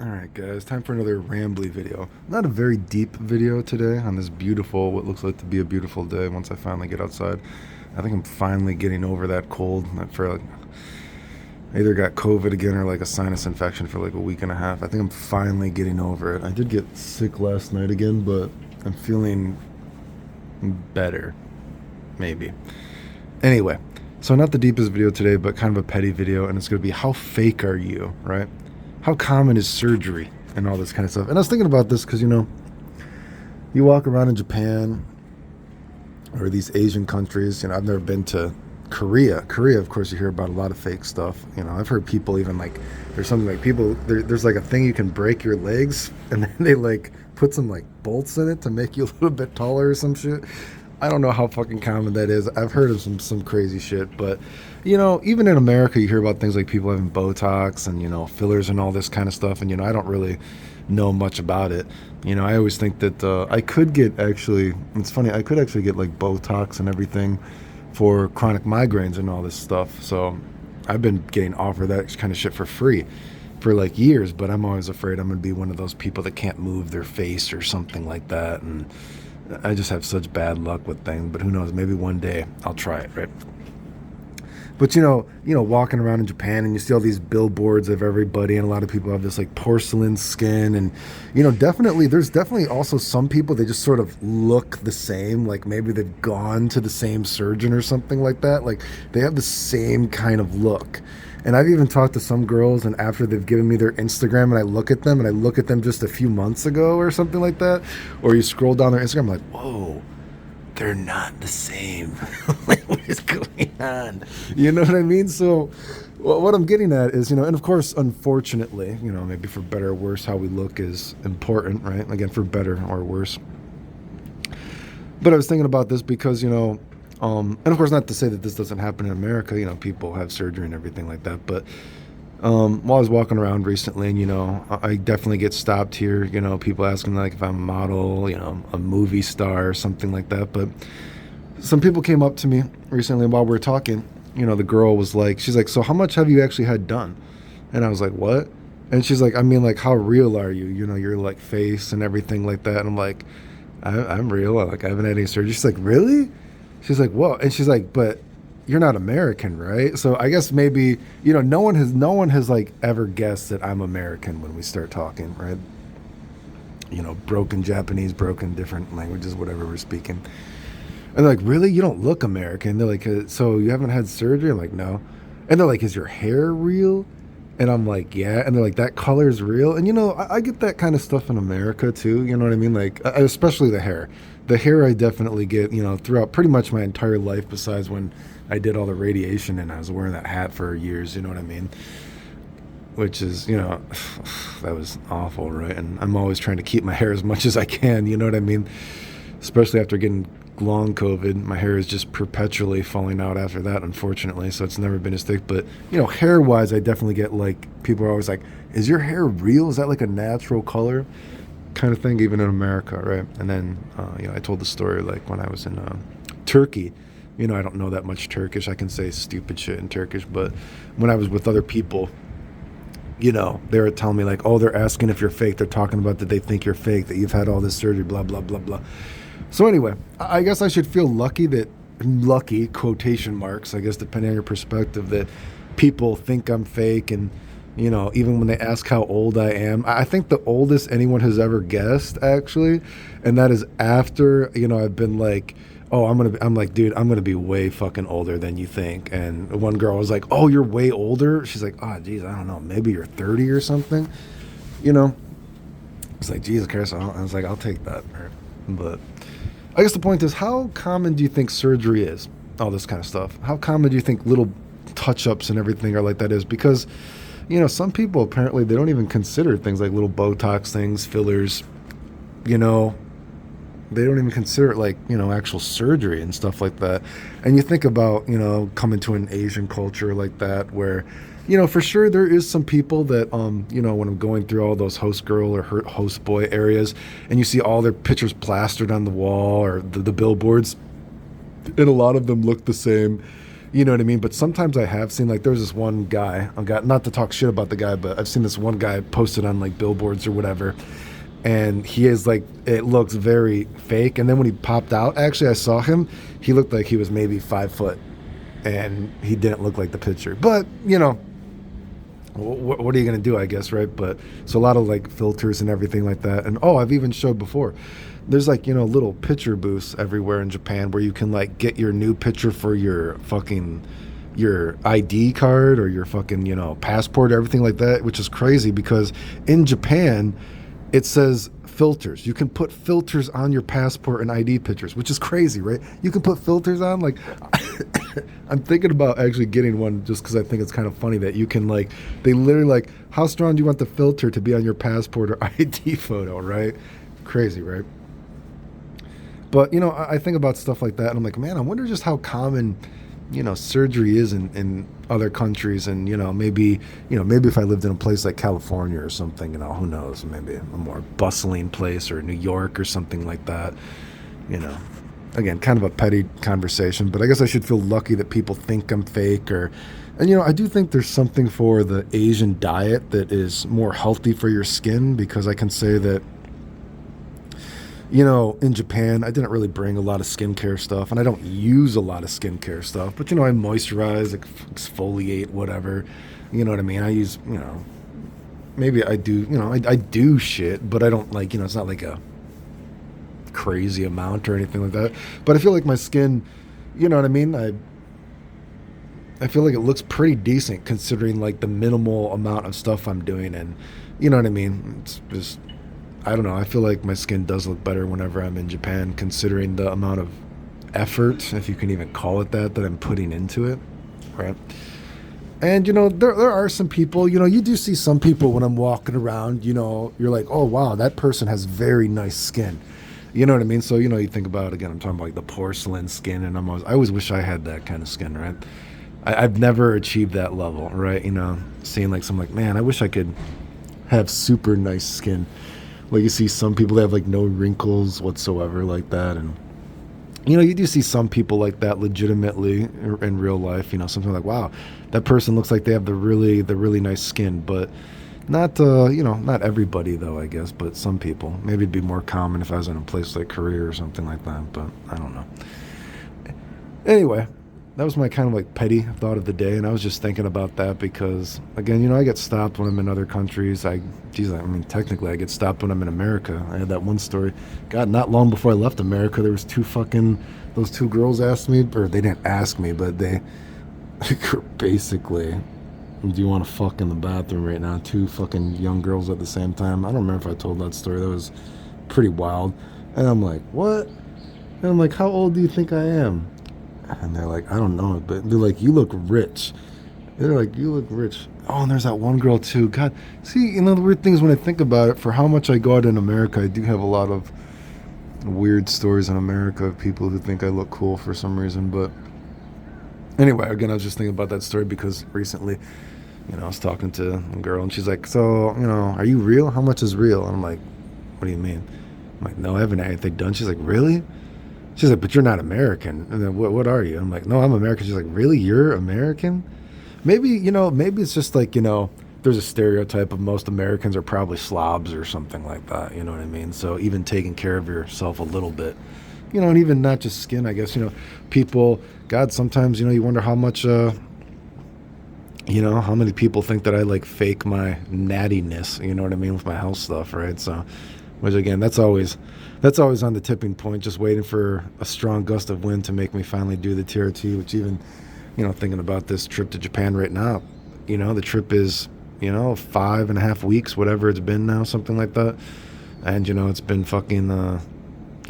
Alright guys, time for another rambly video. Not a very deep video today on this beautiful, what looks like to be a beautiful day once I finally get outside. I think I'm finally getting over that cold. I either got COVID again or like a sinus infection for like a week and a half. I think I'm finally getting over it. I did get sick last night again, but I'm feeling better. Maybe. Anyway, so not the deepest video today, but kind of a petty video, and it's going to be how fake are you, right? How common is surgery and all this kind of stuff? And I was thinking about this because, you walk around in Japan or these Asian countries. I've never been to Korea. Korea, of course, you hear about a lot of fake stuff. I've heard people even like, there's something like there's like a thing you can break your legs and then they like put some like bolts in it to make you a little bit taller or some shit. I don't know how fucking common that is. I've heard of some crazy shit, but even in America, you hear about things like people having botox and fillers and all this kind of stuff, and I don't really know much about it. I always think that I could get actually. It's funny. I could actually get like botox and everything for chronic migraines and all this stuff. So I've been getting offered that kind of shit for free for like years, but I'm always afraid I'm gonna be one of those people that can't move their face or something like that, and I just have such bad luck with things, but who knows? Maybe one day I'll try it, right? But walking around in Japan and you see all these billboards of everybody, and a lot of people have this like porcelain skin, and there's definitely also some people, they just sort of look the same, like maybe they've gone to the same surgeon or something like that. Like they have the same kind of look. And I've even talked to some girls, and after they've given me their Instagram, and I look at them just a few months ago or something like that, or you scroll down their Instagram, I'm like, whoa, they're not the same. Like, what is going on? You know what I mean? So, what I'm getting at is, and of course, unfortunately, maybe for better or worse, how we look is important, right? Again, for better or worse. But I was thinking about this because, and of course, not to say that this doesn't happen in America. People have surgery and everything like that. But while I was walking around recently, and I definitely get stopped here. People asking like if I'm a model, a movie star or something like that. But some people came up to me recently while we were talking. The girl was like, she's like, so how much have you actually had done? And I was like, what? And she's like, I mean, like, how real are you? Your like face and everything like that. And I'm like, I'm real. Like, I haven't had any surgery. She's like, really? She's like, whoa. And she's like, but you're not American, right? So I guess maybe, no one has like ever guessed that I'm American when we start talking, right? Broken Japanese, broken different languages, whatever we're speaking. And they're like, really? You don't look American. They're like, so you haven't had surgery? I'm like, no. And they're like, is your hair real? And I'm like, yeah. And they're like, that color's real. And I get that kind of stuff in America too. You know what I mean? Like, especially the hair. The hair I definitely get, throughout pretty much my entire life, besides when I did all the radiation and I was wearing that hat for years. You know what I mean? Which is, that was awful, right? And I'm always trying to keep my hair as much as I can. You know what I mean? Especially after getting long COVID, my hair is just perpetually falling out after that, unfortunately. So it's never been as thick. But hair wise, I definitely get like, people are always like, is your hair real? Is that like a natural color kind of thing? Even in America, right? And then I told the story like when I was in Turkey. I don't know that much Turkish. I can say stupid shit in Turkish, but when I was with other people, they were telling me like, oh, they're asking if you're fake. They're talking about that they think you're fake, that you've had all this surgery, blah blah blah blah. So anyway, I guess I should feel lucky, quotation marks, I guess, depending on your perspective, that people think I'm fake. And, even when they ask how old I am, I think the oldest anyone has ever guessed, actually, and that is after, I've been like, oh, I'm like, dude, I'm going to be way fucking older than you think. And one girl was like, oh, you're way older? She's like, oh, geez, I don't know, maybe you're 30 or something, It's like, Jesus Christ, I was like, I'll take that. But I guess the point is, how common do you think surgery is? All this kind of stuff. How common do you think little touch-ups and everything are like that is? Because, some people apparently, they don't even consider things like little Botox things, fillers, they don't even consider it like, actual surgery and stuff like that. And you think about, coming to an Asian culture like that where, for sure there is some people that, when I'm going through all those host girl or host boy areas and you see all their pictures plastered on the wall or the billboards, and a lot of them look the same. You know what I mean? But sometimes I have seen, like, there's this one guy, I got, not to talk shit about the guy, but I've seen this one guy posted on like billboards or whatever, and he is like, it looks very fake. And then when he popped out, actually I saw him, he looked like he was maybe 5 foot, and he didn't look like the picture. But you know, what are you gonna do, I guess, right? But so a lot of like filters and everything like that. And oh, I've even showed before, there's like, you know, little picture booths everywhere in Japan where you can like get your new picture for your ID card or your fucking, you know, passport, everything like that, which is crazy because in Japan it says filters. You can put filters on your passport and ID pictures, which is crazy, right? You can put filters on, like I'm thinking about actually getting one just because I think it's kind of funny that you can, like, they literally like, how strong do you want the filter to be on your passport or ID photo, right? Crazy, right? But, you know, I think about stuff like that and I'm like, man, I wonder just how common, you know, surgery is in other countries. And, maybe if I lived in a place like California or something, who knows, maybe a more bustling place, or New York or something like that, again, kind of a petty conversation, but I guess I should feel lucky that people think I'm fake. And I do think there's something for the Asian diet that is more healthy for your skin, because I can say that, in Japan, I didn't really bring a lot of skincare stuff, and I don't use a lot of skincare stuff, but, I moisturize, exfoliate, whatever, you know what I mean? I use, maybe I do, I do shit, but I don't, like, it's not like a crazy amount or anything like that, but I feel like my skin, you know what I mean? I feel like it looks pretty decent considering, like, the minimal amount of stuff I'm doing, and, you know what I mean? It's just, I don't know. I feel like my skin does look better whenever I'm in Japan, considering the amount of effort, if you can even call it that I'm putting into it, right? And, there are some people, you do see some people when I'm walking around, you're like, oh, wow, that person has very nice skin. You know what I mean? So, you think about, again, I'm talking about like the porcelain skin, and I always wish I had that kind of skin, right? I've never achieved that level, right? Seeing like some, like, man, I wish I could have super nice skin. Like, you see some people that have like no wrinkles whatsoever like that, and you do see some people like that legitimately in real life. Something like, wow, that person looks like they have the really nice skin, but not not everybody though, I guess, but some people. Maybe it'd be more common if I was in a place like Korea or something like that, but I don't know. Anyway, that was my kind of like petty thought of the day, and I was just thinking about that because, again, I get stopped when I'm in other countries. Technically I get stopped when I'm in America. I had that one story. God, not long before I left America, there was those two girls asked me, or they didn't ask me, but they basically, do you want to fuck in the bathroom right now? Two fucking young girls at the same time. I don't remember if I told that story. That was pretty wild. And I'm like, what? And I'm like, how old do you think I am? And they're like, I don't know, but they're like, you look rich. They're like, you look rich. Oh, and there's that one girl too. God, see, the weird things when I think about it, for how much I go out in America, I do have a lot of weird stories in America of people who think I look cool for some reason. But anyway, again, I was just thinking about that story because recently, I was talking to a girl, and she's like, so, are you real? How much is real? And I'm like, what do you mean? I'm like, no, I haven't had anything done. She's like, really? She's like, but you're not American. And then what are you? I'm like, no, I'm American. She's like, really? You're American? Maybe, maybe it's just like, there's a stereotype of most Americans are probably slobs or something like that. You know what I mean? So even taking care of yourself a little bit, and even not just skin, I guess, people, God, sometimes, you wonder how much, how many people think that I like fake my nattiness, you know what I mean, with my health stuff, right? So, which again, that's always on the tipping point, just waiting for a strong gust of wind to make me finally do the TRT, which even, thinking about this trip to Japan right now, the trip is, 5.5 weeks, whatever it's been now, something like that. And, it's been fucking, I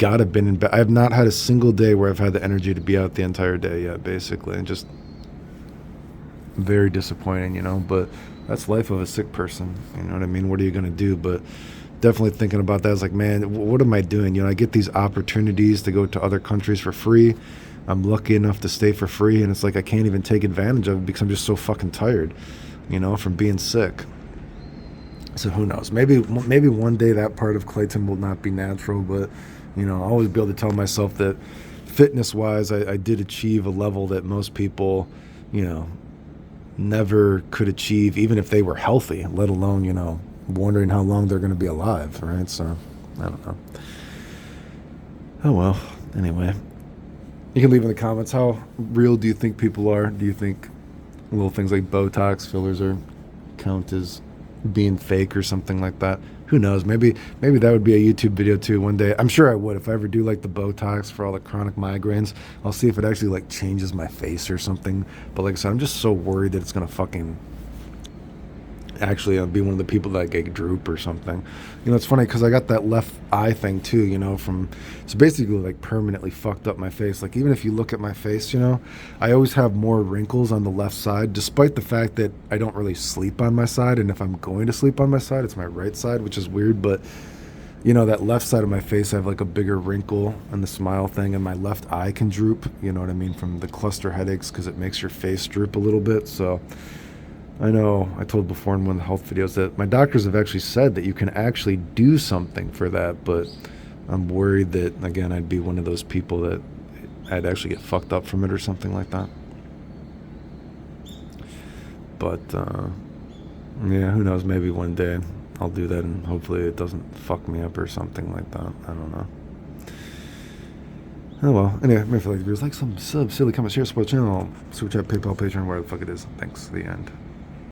have not had a single day where I've had the energy to be out the entire day yet, basically. And just very disappointing, but that's life of a sick person. You know what I mean? What are you going to do? But definitely thinking about that. I was like, man, what am I doing? I get these opportunities to go to other countries for free. I'm lucky enough to stay for free, and it's like I can't even take advantage of it because I'm just so fucking tired, from being sick. So who knows? Maybe one day that part of Clayton will not be natural, but I'll always be able to tell myself that fitness-wise, I did achieve a level that most people you know, never could achieve, even if they were healthy, let alone, wondering how long they're going to be alive, right? So, I don't know. Oh, well. Anyway, you can leave in the comments, how real do you think people are? Do you think little things like Botox fillers are count as being fake or something like that? Who knows? Maybe that would be a YouTube video too one day. I'm sure I would. If I ever do like the Botox for all the chronic migraines, I'll see if it actually like changes my face or something. But like I said, I'm just so worried that it's gonna fucking actually be one of the people that get droop or something. It's funny because I got that left eye thing too, from, it's basically like permanently fucked up my face. Like, even if you look at my face, I always have more wrinkles on the left side, despite the fact that I don't really sleep on my side. And if I'm going to sleep on my side, it's my right side, which is weird. But that left side of my face, I have like a bigger wrinkle on the smile thing, and my left eye can droop, you know what I mean, from the cluster headaches, because it makes your face droop a little bit. So I know I told before in one of the health videos that my doctors have actually said that you can actually do something for that, but I'm worried that, again, I'd be one of those people that I'd actually get fucked up from it or something like that. But, yeah, who knows? Maybe one day I'll do that and hopefully it doesn't fuck me up or something like that. I don't know. Oh well. Anyway, maybe if you like the videos, like some sub, silly comment, share, support the channel, super chat, PayPal, Patreon, where the fuck it is. Thanks. The end.